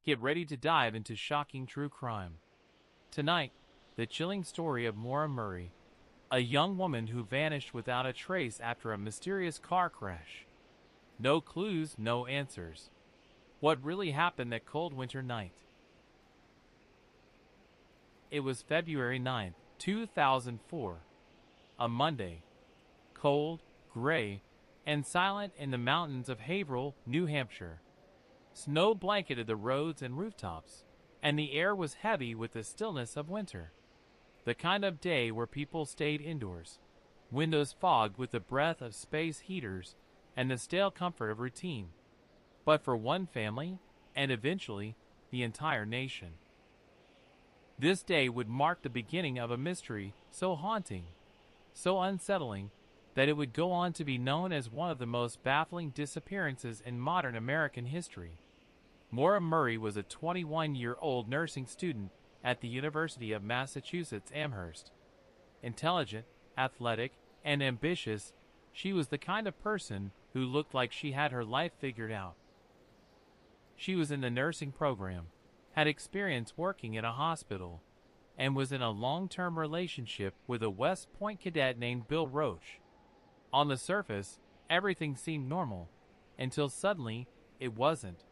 Get ready to dive into shocking true crime. Tonight, the chilling story of Maura Murray, a young woman who vanished without a trace after a mysterious car crash. No clues, no answers. What really happened that cold winter night? It was February 9, 2004, a Monday. Cold, gray, and silent in the mountains of Haverhill, New Hampshire. Snow blanketed the roads and rooftops, and the air was heavy with the stillness of winter. The kind of day where people stayed indoors, windows fogged with the breath of space heaters and the stale comfort of routine. But for one family, and eventually the entire nation, this day would mark the beginning of a mystery so haunting, so unsettling, that it would go on to be known as one of the most baffling disappearances in modern American history. Maura Murray was a 21-year-old nursing student at the University of Massachusetts Amherst. Intelligent, athletic, and ambitious, she was the kind of person who looked like she had her life figured out. She was in the nursing program, had experience working in a hospital, and was in a long-term relationship with a West Point cadet named Bill Roche. On the surface, everything seemed normal, until suddenly, it wasn't.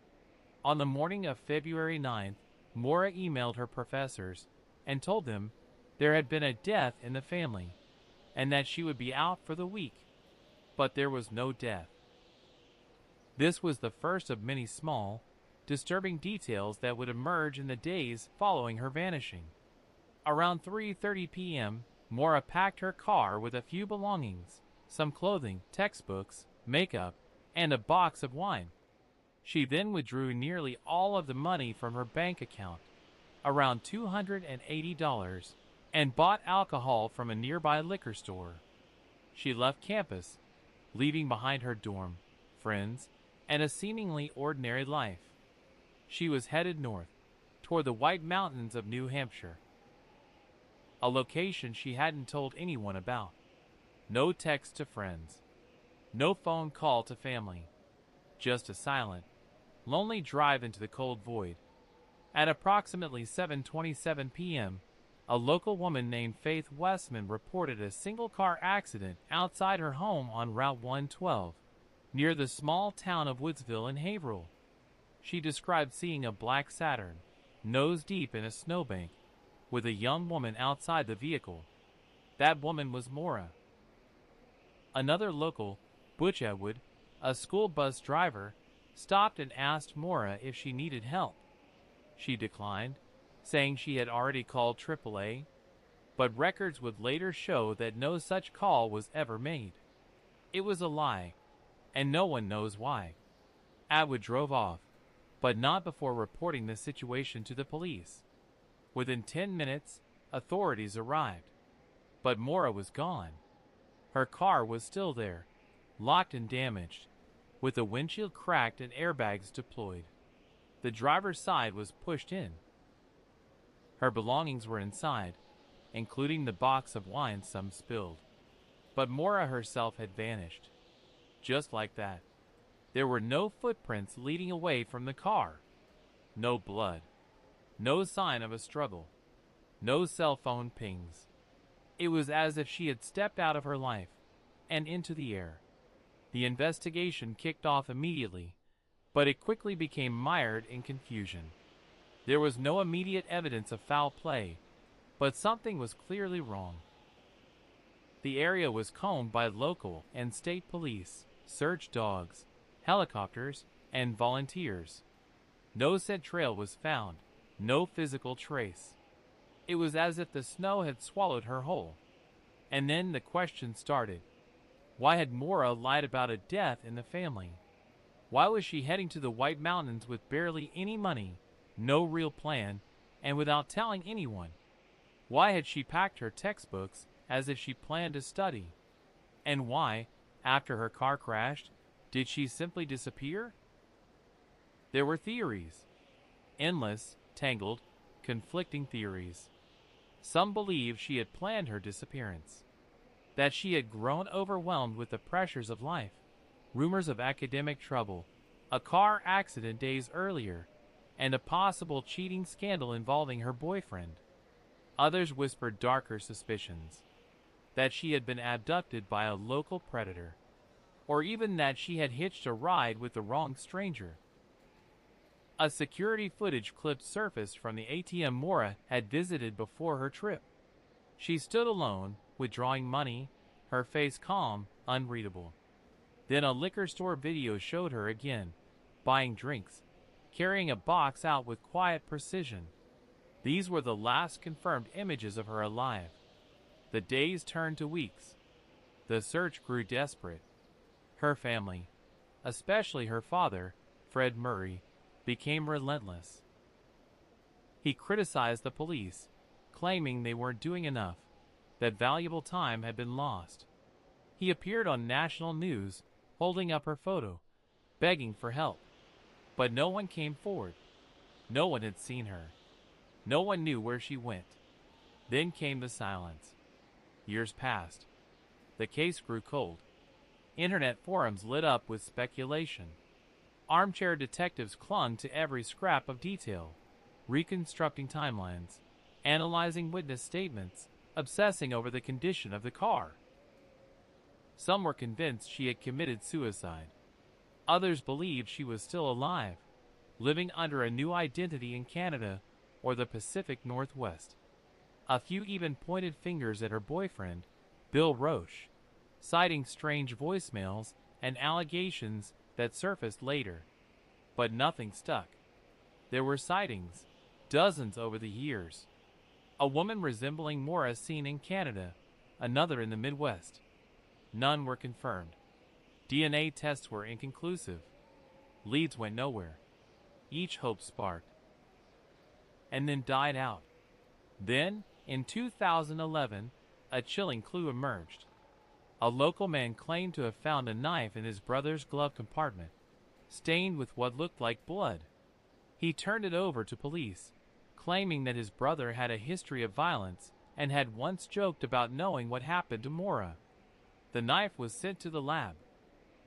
On the morning of February 9th, Maura emailed her professors and told them there had been a death in the family, and that she would be out for the week. But there was no death. This was the first of many small, disturbing details that would emerge in the days following her vanishing. Around 3:30 p.m., Maura packed her car with a few belongings, some clothing, textbooks, makeup, and a box of wine. She then withdrew nearly all of the money from her bank account, around $280, and bought alcohol from a nearby liquor store. She left campus, leaving behind her dorm, friends, and a seemingly ordinary life. She was headed north, toward the White Mountains of New Hampshire, a location she hadn't told anyone about. No text to friends, no phone call to family, just a silent, lonely drive into the cold void. At approximately 7:27 p.m., a local woman named Faith Westman reported a single-car accident outside her home on Route 112, near the small town of Woodsville in Haverhill. She described seeing a black Saturn, nose-deep in a snowbank, with a young woman outside the vehicle. That woman was Maura. Another local, Butch Edwood, a school bus driver, stopped and asked Maura if she needed help. She declined, saying she had already called AAA, but records would later show that no such call was ever made. It was a lie, and no one knows why. Atwood drove off, but not before reporting the situation to the police. Within 10 minutes, authorities arrived, but Maura was gone. Her car was still there, locked and damaged, with the windshield cracked and airbags deployed. The driver's side was pushed in. Her belongings were inside, including the box of wine some spilled. But Maura herself had vanished. Just like that. There were no footprints leading away from the car. No blood. No sign of a struggle. No cell phone pings. It was as if she had stepped out of her life and into the air. The investigation kicked off immediately, but it quickly became mired in confusion. There was no immediate evidence of foul play, but something was clearly wrong. The area was combed by local and state police, search dogs, helicopters, and volunteers. No scent trail was found, no physical trace. It was as if the snow had swallowed her whole. And then the question started. Why had Maura lied about a death in the family? Why was she heading to the White Mountains with barely any money, no real plan, and without telling anyone? Why had she packed her textbooks as if she planned to study? And why, after her car crashed, did she simply disappear? There were theories. Endless, tangled, conflicting theories. Some believed she had planned her disappearance, that she had grown overwhelmed with the pressures of life, rumors of academic trouble, a car accident days earlier, and a possible cheating scandal involving her boyfriend. Others whispered darker suspicions that she had been abducted by a local predator, or even that she had hitched a ride with the wrong stranger. A security footage clip surfaced from the ATM Maura had visited before her trip. She stood alone, withdrawing money, her face calm, unreadable. Then a liquor store video showed her again, buying drinks, carrying a box out with quiet precision. These were the last confirmed images of her alive. The days turned to weeks. The search grew desperate. Her family, especially her father, Fred Murry, became relentless. He criticized the police, claiming they weren't doing enough, that valuable time had been lost. He appeared on national news, holding up her photo, begging for help. But no one came forward. No one had seen her. No one knew where she went. Then came the silence. Years passed. The case grew cold. Internet forums lit up with speculation. Armchair detectives clung to every scrap of detail, reconstructing timelines, analyzing witness statements, obsessing over the condition of the car. Some were convinced she had committed suicide. Others believed she was still alive, living under a new identity in Canada or the Pacific Northwest. A few even pointed fingers at her boyfriend, Bill Roche, citing strange voicemails and allegations that surfaced later. But nothing stuck. There were sightings, dozens over the years. A woman resembling Maura seen in Canada, another in the Midwest. None were confirmed. DNA tests were inconclusive. Leads went nowhere. Each hope sparked, and then died out. Then, in 2011, a chilling clue emerged. A local man claimed to have found a knife in his brother's glove compartment, stained with what looked like blood. He turned it over to police, claiming that his brother had a history of violence and had once joked about knowing what happened to Maura. The knife was sent to the lab,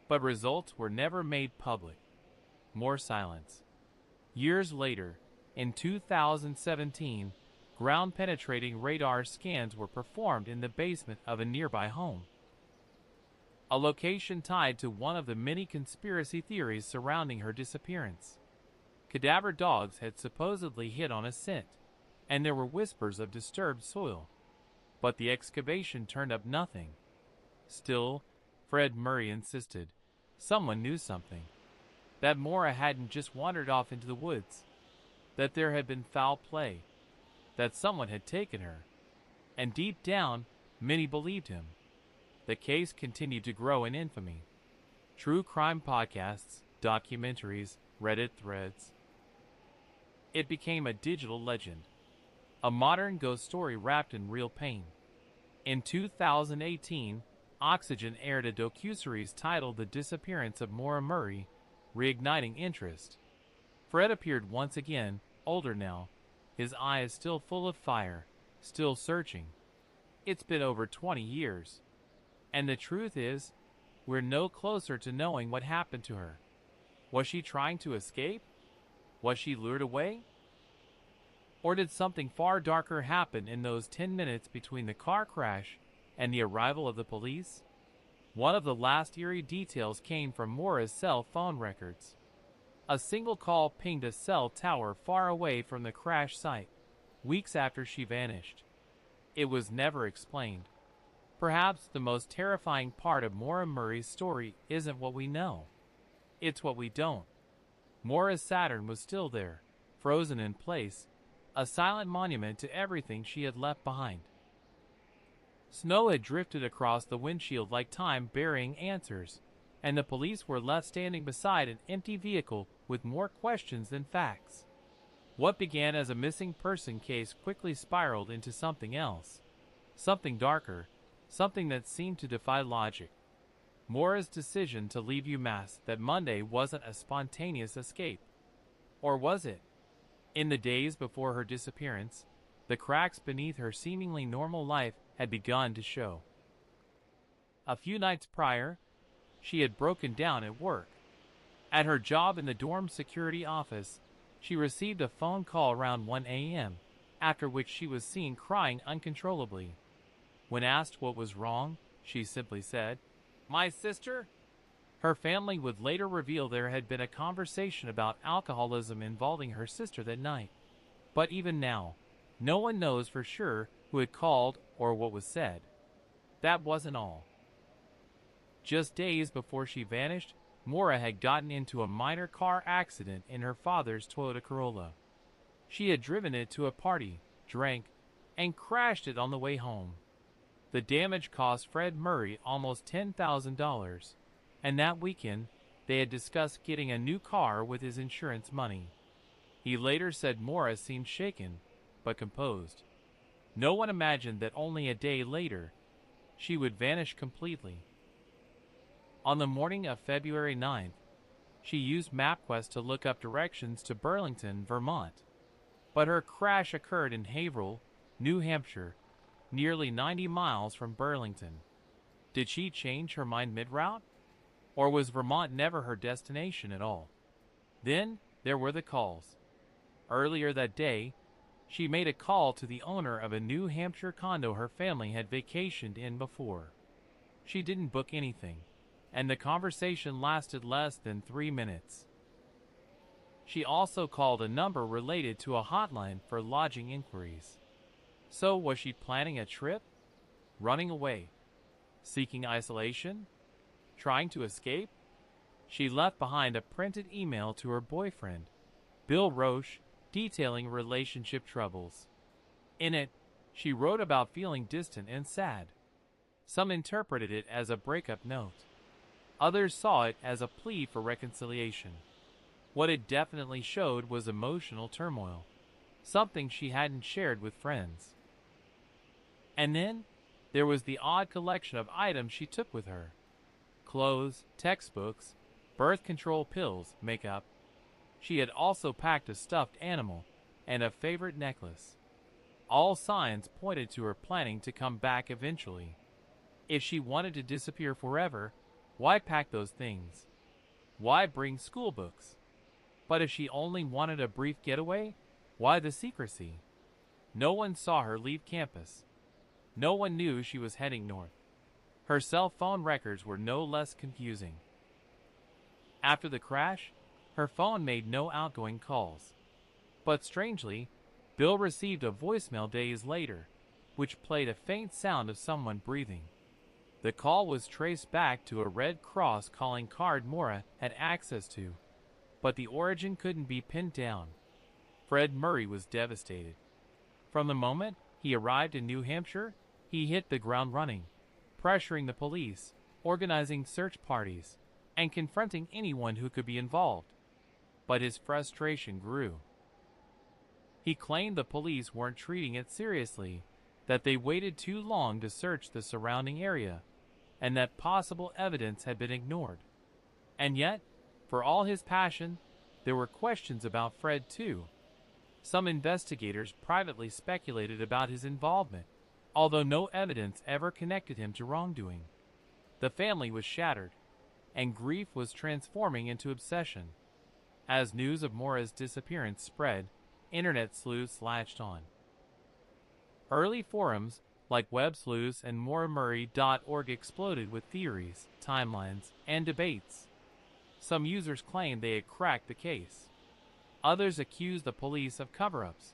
but results were never made public. More silence. Years later, in 2017, ground-penetrating radar scans were performed in the basement of a nearby home, a location tied to one of the many conspiracy theories surrounding her disappearance. Cadaver dogs had supposedly hit on a scent, and there were whispers of disturbed soil. But the excavation turned up nothing. Still, Fred Murry insisted someone knew something, that Maura hadn't just wandered off into the woods, that there had been foul play, that someone had taken her. And deep down, many believed him. The case continued to grow in infamy. True crime podcasts, documentaries, Reddit threads. It became a digital legend, a modern ghost story wrapped in real pain. In 2018, Oxygen aired a docuseries titled The Disappearance of Maura Murray, reigniting interest. Fred appeared once again, older now, his eyes still full of fire, still searching. It's been over 20 years. And the truth is, we're no closer to knowing what happened to her. Was she trying to escape? Was she lured away? Or did something far darker happen in those 10 minutes between the car crash and the arrival of the police? One of the last eerie details came from Maura's cell phone records. A single call pinged a cell tower far away from the crash site, weeks after she vanished. It was never explained. Perhaps the most terrifying part of Maura Murray's story isn't what we know. It's what we don't. Maura's Saturn was still there, frozen in place, a silent monument to everything she had left behind. Snow had drifted across the windshield like time burying answers, and the police were left standing beside an empty vehicle with more questions than facts. What began as a missing person case quickly spiraled into something else, something darker, something that seemed to defy logic. Maura's decision to leave UMass that Monday wasn't a spontaneous escape. Or was it? In the days before her disappearance, the cracks beneath her seemingly normal life had begun to show. A few nights prior, she had broken down at work. At her job in the dorm security office, She received a phone call around 1 a.m., after which she was seen crying uncontrollably. When asked what was wrong, she simply said, "My sister?" Her family would later reveal there had been a conversation about alcoholism involving her sister that night. But even now, no one knows for sure who had called or what was said. That wasn't all. Just days before she vanished, Maura had gotten into a minor car accident in her father's Toyota Corolla. She had driven it to a party, drank, and crashed it on the way home. The damage cost Fred Murry almost $10,000, and that weekend they had discussed getting a new car with his insurance money. He later said Maura seemed shaken, but composed. No one imagined that only a day later, she would vanish completely. On the morning of February 9th, she used MapQuest to look up directions to Burlington, Vermont. But her crash occurred in Haverhill, New Hampshire, nearly 90 miles from Burlington. Did she change her mind mid-route? Or was Vermont never her destination at all? Then there were the calls. Earlier that day, she made a call to the owner of a New Hampshire condo her family had vacationed in before. She didn't book anything, and the conversation lasted less than 3 minutes. She also called a number related to a hotline for lodging inquiries. So was she planning a trip? Running away? Seeking isolation? Trying to escape? She left behind a printed email to her boyfriend, Bill Roche, detailing relationship troubles. In it, she wrote about feeling distant and sad. Some interpreted it as a breakup note. Others saw it as a plea for reconciliation. What it definitely showed was emotional turmoil, something she hadn't shared with friends. And then, there was the odd collection of items she took with her. Clothes, textbooks, birth control pills, makeup. She had also packed a stuffed animal and a favorite necklace. All signs pointed to her planning to come back eventually. If she wanted to disappear forever, why pack those things? Why bring school books? But if she only wanted a brief getaway, why the secrecy? No one saw her leave campus. No one knew she was heading north. Her cell phone records were no less confusing. After the crash, her phone made no outgoing calls. But strangely, Bill received a voicemail days later, which played a faint sound of someone breathing. The call was traced back to a Red Cross calling card Maura had access to, but the origin couldn't be pinned down. Fred Murry was devastated. From the moment he arrived in New Hampshire, he hit the ground running, pressuring the police, organizing search parties, and confronting anyone who could be involved. But his frustration grew. He claimed the police weren't treating it seriously, that they waited too long to search the surrounding area, and that possible evidence had been ignored. And yet, for all his passion, there were questions about Fred too. Some investigators privately speculated about his involvement, although no evidence ever connected him to wrongdoing. The family was shattered, and grief was transforming into obsession. As news of Maura's disappearance spread, internet sleuths latched on. Early forums like WebSleuths and MauraMurray.org exploded with theories, timelines, and debates. Some users claimed they had cracked the case. Others accused the police of cover-ups.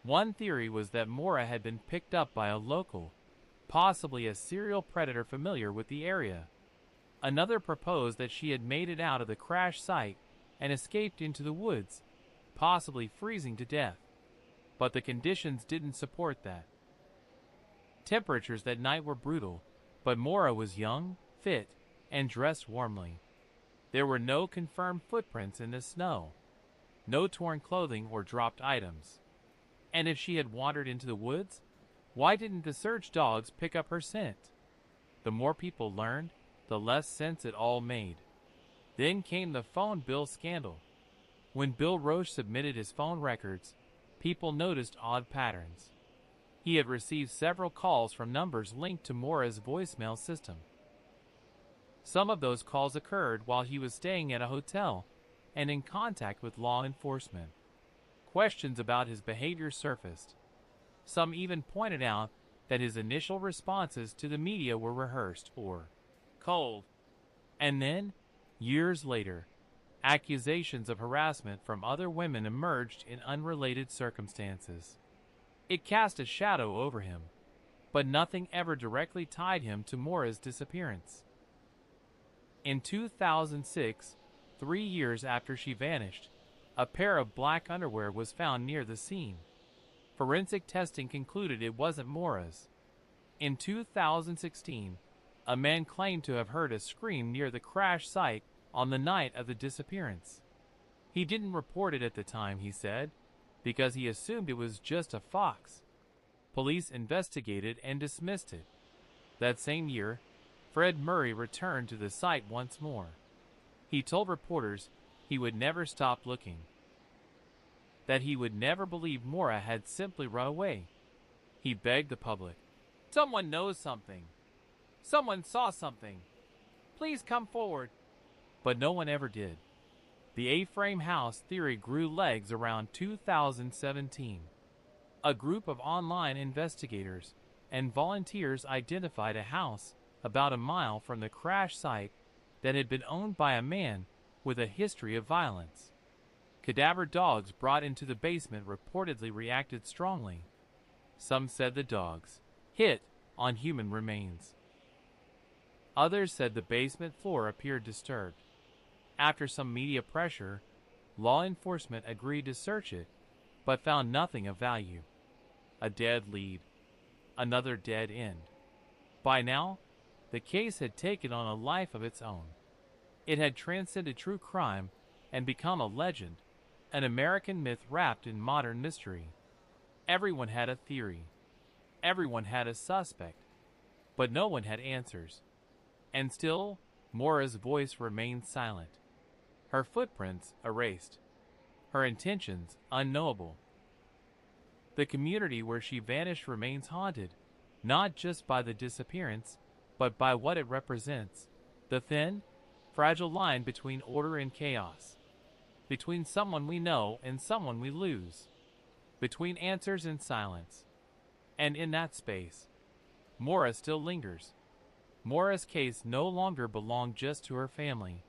One theory was that Maura had been picked up by a local, possibly a serial predator familiar with the area. Another proposed that she had made it out of the crash site and escaped into the woods, possibly freezing to death. But the conditions didn't support that. Temperatures that night were brutal, but Maura was young, fit, and dressed warmly. There were no confirmed footprints in the snow, no torn clothing or dropped items. And if she had wandered into the woods, why didn't the search dogs pick up her scent? The more people learned, the less sense it all made. Then came the phone bill scandal. When Bill Roche submitted his phone records, people noticed odd patterns. He had received several calls from numbers linked to Maura's voicemail system. Some of those calls occurred while he was staying at a hotel and in contact with law enforcement. questions about his behavior surfaced. Some even pointed out that his initial responses to the media were rehearsed or cold. And then, years later, accusations of harassment from other women emerged in unrelated circumstances. It cast a shadow over him, but nothing ever directly tied him to Maura's disappearance. In 2006, 3 years after she vanished, a pair of black underwear was found near the scene. Forensic testing concluded it wasn't Maura's. In 2016, a man claimed to have heard a scream near the crash site on the night of the disappearance. He didn't report it at the time, he said, because he assumed it was just a fox. Police investigated and dismissed it. That same year, Fred Murry returned to the site once more. He told reporters he would never stop looking, that he would never believe Maura had simply run away. He begged the public, "Someone knows something. Someone saw something. Please come forward." But no one ever did. The A-frame house theory grew legs around 2017. A group of online investigators and volunteers identified a house about a mile from the crash site that had been owned by a man with a history of violence. Cadaver dogs brought into the basement reportedly reacted strongly. Some said the dogs hit on human remains. Others said the basement floor appeared disturbed. After some media pressure, law enforcement agreed to search it, but found nothing of value. A dead lead. Another dead end. By now, the case had taken on a life of its own. It had transcended true crime and become a legend, an American myth wrapped in modern mystery. Everyone had a theory. Everyone had a suspect. But no one had answers. And still, Maura's voice remained silent. Her footprints erased. Her intentions unknowable. The community where she vanished remains haunted, not just by the disappearance, but by what it represents. The thin, fragile line between order and chaos. Between someone we know and someone we lose. Between answers and silence. And in that space, Maura still lingers. Maura's case no longer belonged just to her family.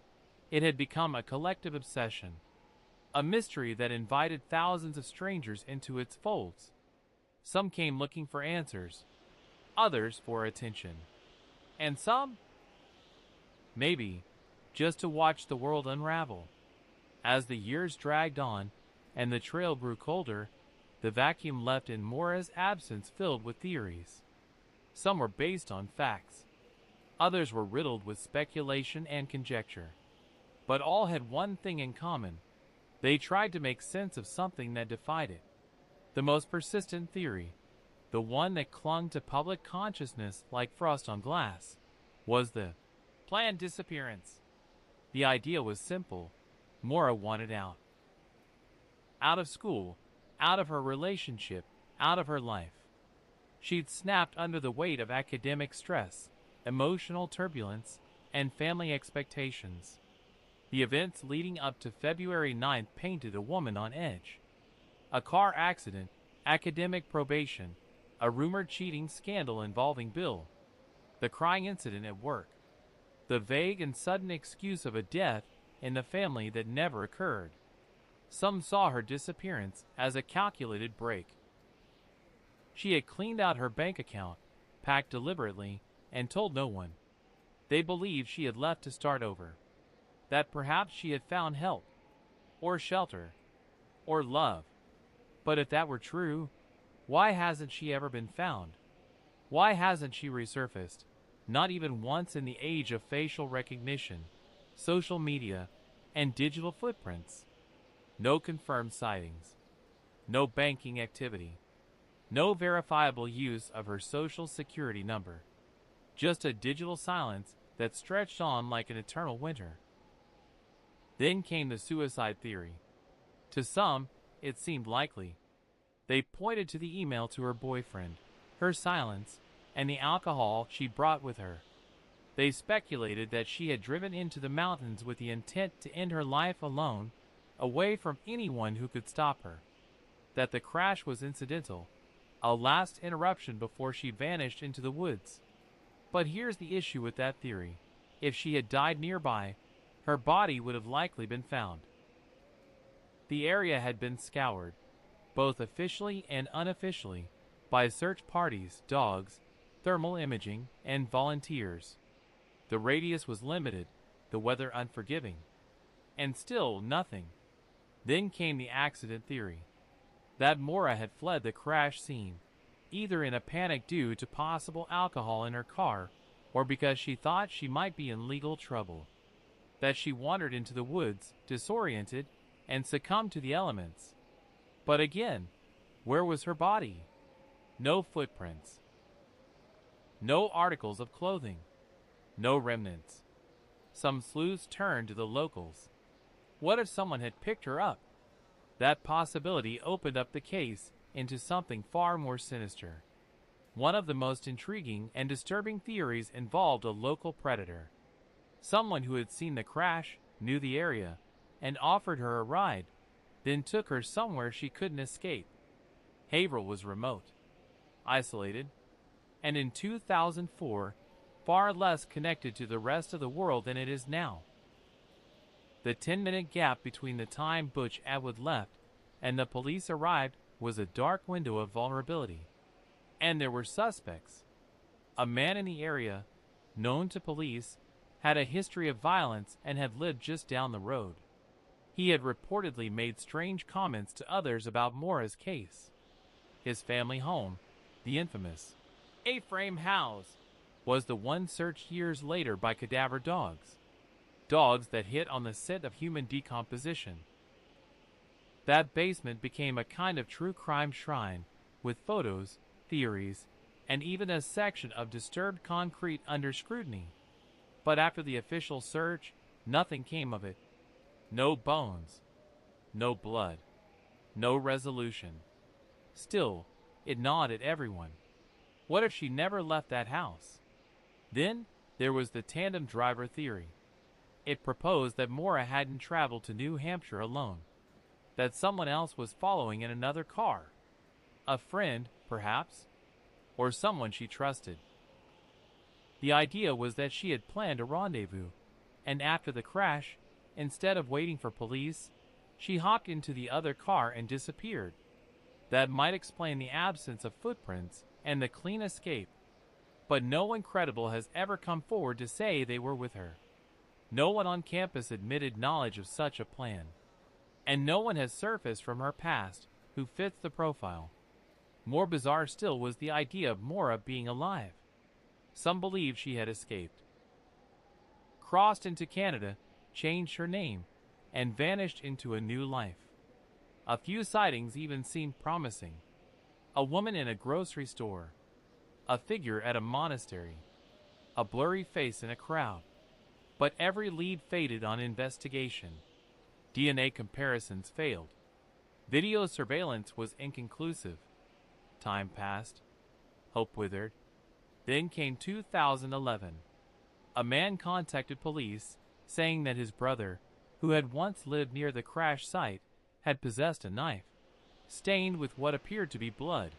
It had become a collective obsession, a mystery that invited thousands of strangers into its folds. Some came looking for answers, others for attention, and some, maybe, just to watch the world unravel. As the years dragged on and the trail grew colder, the vacuum left in Maura's absence filled with theories. Some were based on facts. Others were riddled with speculation and conjecture. But all had one thing in common. They tried to make sense of something that defied it. The most persistent theory, the one that clung to public consciousness like frost on glass, was the planned disappearance. The idea was simple. Maura wanted out. Out of school, out of her relationship, out of her life. She'd snapped under the weight of academic stress, emotional turbulence, and family expectations. The events leading up to February 9th painted a woman on edge. A car accident, academic probation, a rumored cheating scandal involving Bill, the crying incident at work, the vague and sudden excuse of a death in the family that never occurred. Some saw her disappearance as a calculated break. She had cleaned out her bank account, packed deliberately, and told no one. They believed she had left to start over. That perhaps she had found help, or shelter, or love. But if that were true, why hasn't she ever been found? Why hasn't she resurfaced, not even once in the age of facial recognition, social media, and digital footprints? No confirmed sightings, no banking activity, no verifiable use of her social security number, just a digital silence that stretched on like an eternal winter. Then came the suicide theory. To some, it seemed likely. They pointed to the email to her boyfriend, her silence, and the alcohol she brought with her. They speculated that she had driven into the mountains with the intent to end her life alone, away from anyone who could stop her. that the crash was incidental, a last interruption before she vanished into the woods. But here's the issue with that theory. If she had died nearby, her body would have likely been found. The area had been scoured, both officially and unofficially, by search parties, dogs, thermal imaging, and volunteers. The radius was limited, the weather unforgiving. And still nothing. Then came the accident theory. That Maura had fled the crash scene, either in a panic due to possible alcohol in her car, or because she thought she might be in legal trouble. That she wandered into the woods, disoriented, and succumbed to the elements. But again, where was her body? No footprints. No articles of clothing. No remnants. Some sleuths turned to the locals. What if someone had picked her up? That possibility opened up the case into something far more sinister. One of the most intriguing and disturbing theories involved a local predator. Someone who had seen the crash, knew the area, and offered her a ride, then took her somewhere she couldn't escape. Haverhill was remote, isolated, and in 2004, far less connected to the rest of the world than it is now. The 10-minute gap between the time Butch Atwood left and the police arrived was a dark window of vulnerability. And there were suspects. A man in the area, known to police, had a history of violence and had lived just down the road. He had reportedly made strange comments to others about Maura's case. His family home, the infamous A-frame house, was the one searched years later by cadaver dogs. Dogs that hit on the scent of human decomposition. That basement became a kind of true crime shrine, with photos, theories, and even a section of disturbed concrete under scrutiny. But after the official search, nothing came of it. No bones. No blood. No resolution. Still, it gnawed at everyone. What if she never left that house? Then, there was the tandem driver theory. It proposed that Maura hadn't traveled to New Hampshire alone. That someone else was following in another car. A friend, perhaps, or someone she trusted. The idea was that she had planned a rendezvous, and after the crash, instead of waiting for police, she hopped into the other car and disappeared. That might explain the absence of footprints and the clean escape, but no one credible has ever come forward to say they were with her. No one on campus admitted knowledge of such a plan, and no one has surfaced from her past who fits the profile. More bizarre still was the idea of Maura being alive. Some believed she had escaped, crossed into Canada, changed her name, and vanished into a new life. A few sightings even seemed promising. A woman in a grocery store, a figure at a monastery, a blurry face in a crowd. But every lead faded on investigation. DNA comparisons failed. Video surveillance was inconclusive. Time passed. Hope withered. Then came 2011. A man contacted police, saying that his brother, who had once lived near the crash site, had possessed a knife, stained with what appeared to be blood.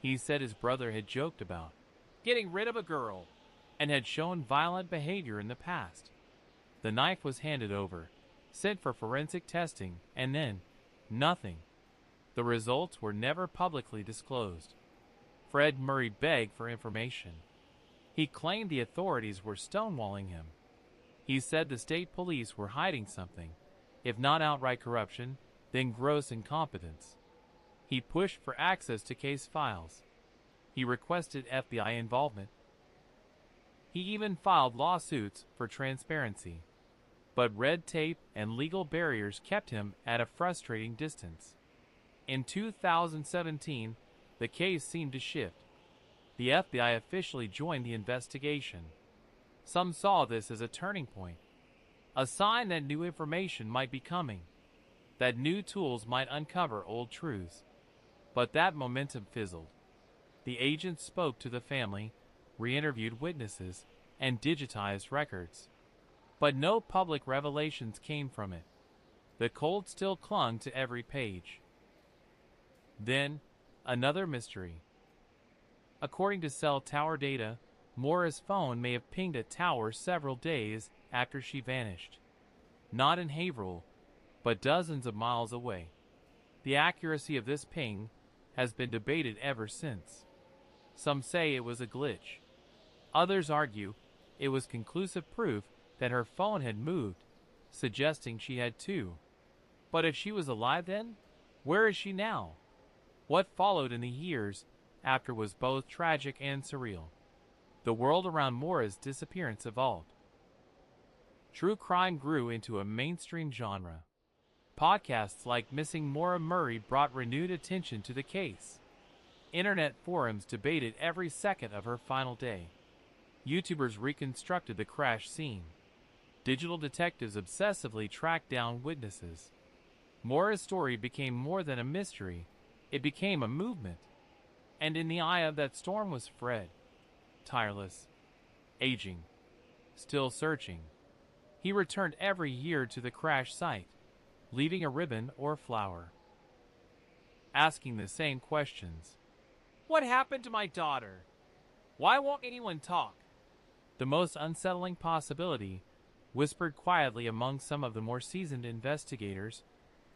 He said his brother had joked about getting rid of a girl, and had shown violent behavior in the past. The knife was handed over, sent for forensic testing, and then nothing. The results were never publicly disclosed. Fred Murry begged for information. He claimed the authorities were stonewalling him. He said the state police were hiding something, if not outright corruption, then gross incompetence. He pushed for access to case files. He requested FBI involvement. He even filed lawsuits for transparency. But red tape and legal barriers kept him at a frustrating distance. In 2017, the case seemed to shift. The FBI officially joined the investigation. Some saw this as a turning point, a sign that new information might be coming, that new tools might uncover old truths. But that momentum fizzled. The agents spoke to the family, re-interviewed witnesses, and digitized records. But no public revelations came from it. The cold still clung to every page. Then, another mystery. According to cell tower data, Maura's phone may have pinged a tower several days after she vanished. Not in Haverhill, but dozens of miles away. The accuracy of this ping has been debated ever since. Some say it was a glitch. Others argue it was conclusive proof that her phone had moved, suggesting she had too. But if she was alive then, where is she now? What followed in the years after was both tragic and surreal. The world around Maura's disappearance evolved. True crime grew into a mainstream genre. Podcasts like Missing Maura Murray brought renewed attention to the case. Internet forums debated every second of her final day. YouTubers reconstructed the crash scene. Digital detectives obsessively tracked down witnesses. Maura's story became more than a mystery, it became a movement. And in the eye of that storm was Fred. Tireless, aging, still searching. He returned every year to the crash site, leaving a ribbon or flower, asking the same questions. What happened to my daughter? Why won't anyone talk? The most unsettling possibility, whispered quietly among some of the more seasoned investigators,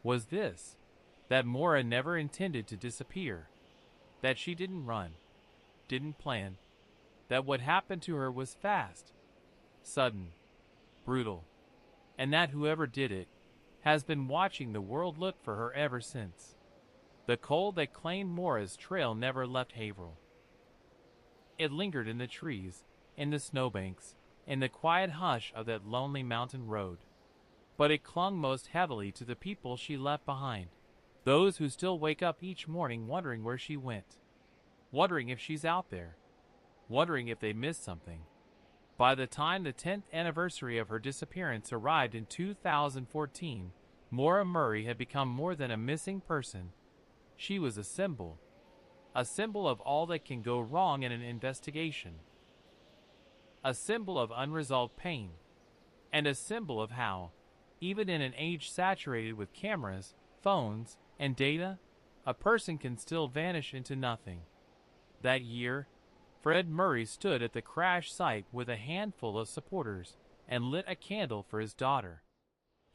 was this: that Maura never intended to disappear, that she didn't run, didn't plan, that what happened to her was fast, sudden, brutal, and that whoever did it has been watching the world look for her ever since. The cold that claimed Maura's trail never left Haverhill. It lingered in the trees, in the snowbanks, in the quiet hush of that lonely mountain road. But it clung most heavily to the people she left behind, those who still wake up each morning wondering where she went, wondering if she's out there, wondering if they missed something. By the time the 10th anniversary of her disappearance arrived in 2014, Maura Murray had become more than a missing person. She was a symbol of all that can go wrong in an investigation, a symbol of unresolved pain, and a symbol of how, even in an age saturated with cameras, phones, and data, a person can still vanish into nothing. That year, Fred Murry stood at the crash site with a handful of supporters and lit a candle for his daughter.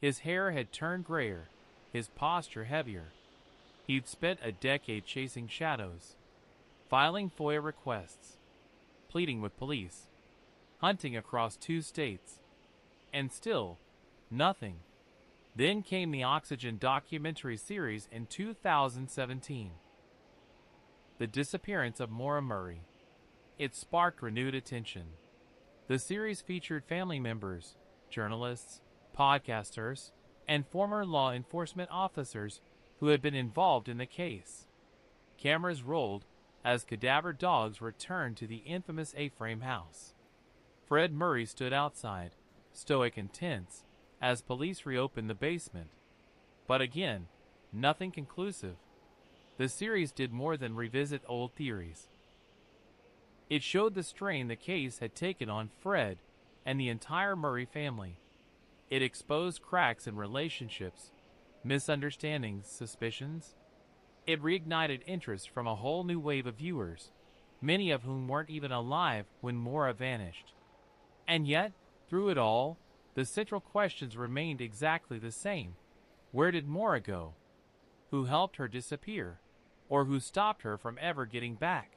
His hair had turned grayer, his posture heavier. He'd spent a decade chasing shadows, filing FOIA requests, pleading with police, hunting across 2 states, and still, nothing. Then came the Oxygen documentary series in 2017. The Disappearance of Maura Murray. It sparked renewed attention. The series featured family members, journalists, podcasters, and former law enforcement officers who had been involved in the case. Cameras rolled as cadaver dogs returned to the infamous A-frame house. Fred Murry stood outside, stoic and tense, as police reopened the basement. But again, nothing conclusive. The series did more than revisit old theories. It showed the strain the case had taken on Fred and the entire Murray family. It exposed cracks in relationships, misunderstandings, suspicions. It reignited interest from a whole new wave of viewers, many of whom weren't even alive when Maura vanished. And yet, through it all, the central questions remained exactly the same. Where did Maura go? Who helped her disappear? Or who stopped her from ever getting back?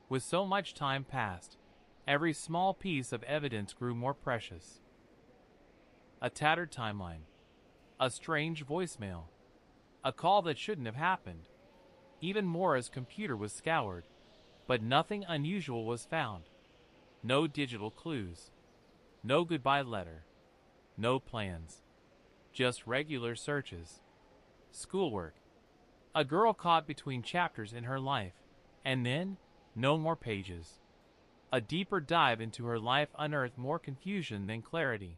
With so much time passed, every small piece of evidence grew more precious. A tattered timeline, a strange voicemail, a call that shouldn't have happened. Even Maura's computer was scoured, but nothing unusual was found. No digital clues, no goodbye letter, no plans, just regular searches. Schoolwork, a girl caught between chapters in her life, and then no more pages. A deeper dive into her life unearthed more confusion than clarity.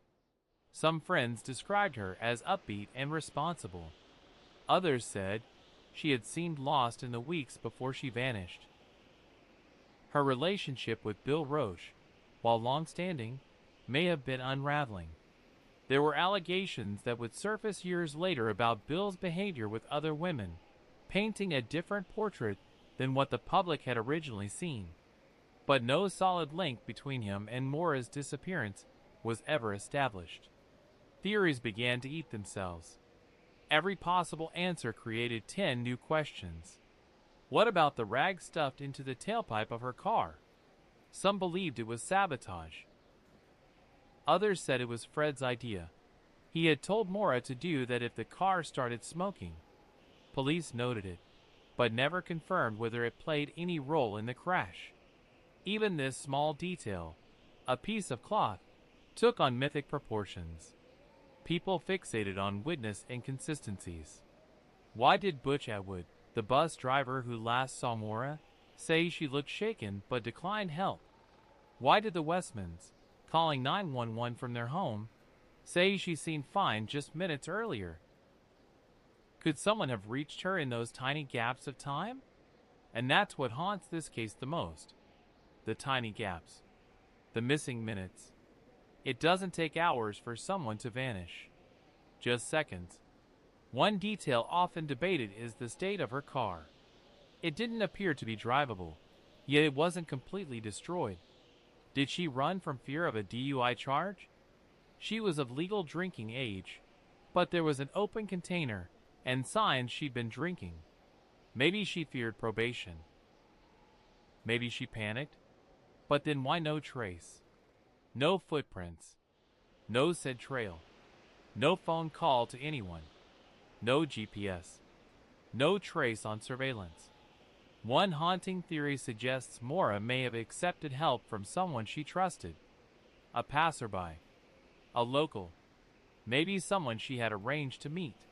Some friends described her as upbeat and responsible. Others said she had seemed lost in the weeks before she vanished. Her relationship with Bill Roche, while long-standing, may have been unraveling. There were allegations that would surface years later about Bill's behavior with other women, painting a different portrait than what the public had originally seen. But no solid link between him and Maura's disappearance was ever established. Theories began to eat themselves. Every possible answer created 10 new questions. What about the rag stuffed into the tailpipe of her car? Some believed it was sabotage. Others said it was Fred's idea. He had told Maura to do that if the car started smoking. Police noted it, but never confirmed whether it played any role in the crash. Even this small detail, a piece of cloth, took on mythic proportions. People fixated on witness inconsistencies. Why did Butch Atwood, the bus driver who last saw Maura, say she looked shaken but declined help? Why did the Westmans, calling 911 from their home, say she seemed fine just minutes earlier? Could someone have reached her in those tiny gaps of time? And that's what haunts this case the most. The tiny gaps. The missing minutes. It doesn't take hours for someone to vanish. Just seconds. One detail often debated is the state of her car. It didn't appear to be drivable, yet it wasn't completely destroyed. Did she run from fear of a DUI charge? She was of legal drinking age, but there was an open container and signs she'd been drinking. Maybe she feared probation. Maybe she panicked. But then why no trace? No footprints. No said trail. No phone call to anyone. No GPS. No trace on surveillance. One haunting theory suggests Maura may have accepted help from someone she trusted. A passerby. A local. Maybe someone she had arranged to meet.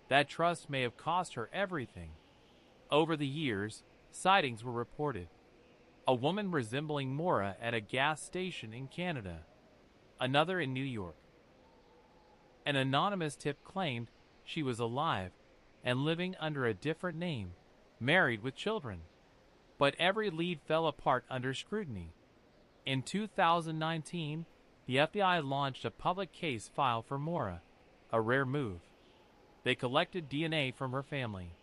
That trust may have cost her everything. Over the years, sightings were reported. A woman resembling Maura at a gas station in Canada. Another in New York. An anonymous tip claimed she was alive and living under a different name, married with children. But every lead fell apart under scrutiny. In 2019, the FBI launched a public case file for Maura, a rare move. They collected DNA from her family,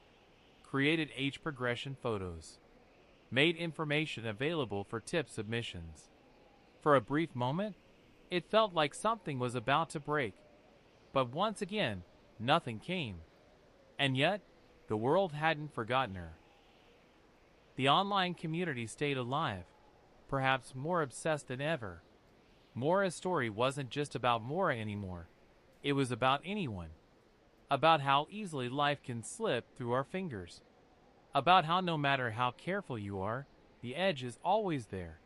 created age progression photos, made information available for tip submissions. For a brief moment, it felt like something was about to break. But once again, nothing came. And yet, the world hadn't forgotten her. The online community stayed alive, perhaps more obsessed than ever. Maura's story wasn't just about Maura anymore. It was about anyone. About how easily life can slip through our fingers. About how no matter how careful you are, the edge is always there.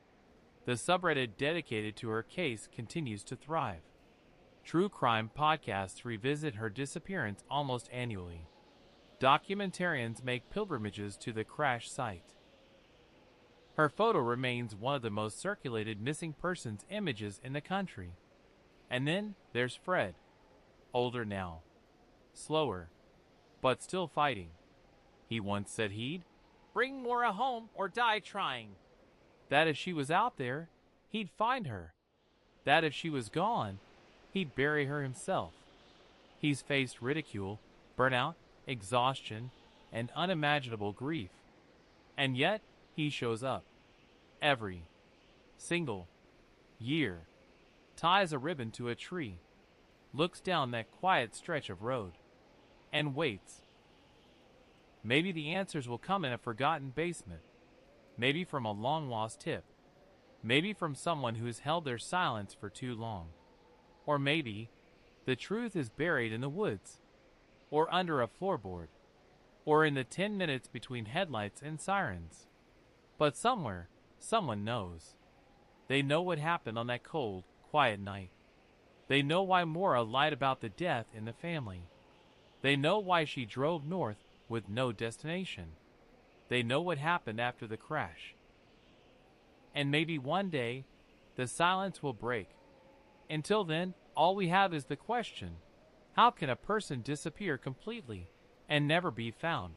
The subreddit dedicated to her case continues to thrive. True crime podcasts revisit her disappearance almost annually. Documentarians make pilgrimages to the crash site. Her photo remains one of the most circulated missing persons images in the country. And then there's Fred. Older now. Slower. But still fighting. He once said he'd bring Maura home or die trying. That if she was out there, he'd find her. That if she was gone, he'd bury her himself. He's faced ridicule, burnout, exhaustion, and unimaginable grief. And yet, he shows up. Every single year. Ties a ribbon to a tree. Looks down that quiet stretch of road. And waits. Maybe the answers will come in a forgotten basement. Maybe from a long-lost tip. Maybe from someone who's held their silence for too long. Or maybe the truth is buried in the woods. Or under a floorboard. Or in the 10 minutes between headlights and sirens. But somewhere, someone knows. They know what happened on that cold, quiet night. They know why Maura lied about the death in the family. They know why she drove north with no destination. They know what happened after the crash. And maybe one day, the silence will break. Until then, all we have is the question, how can a person disappear completely and never be found?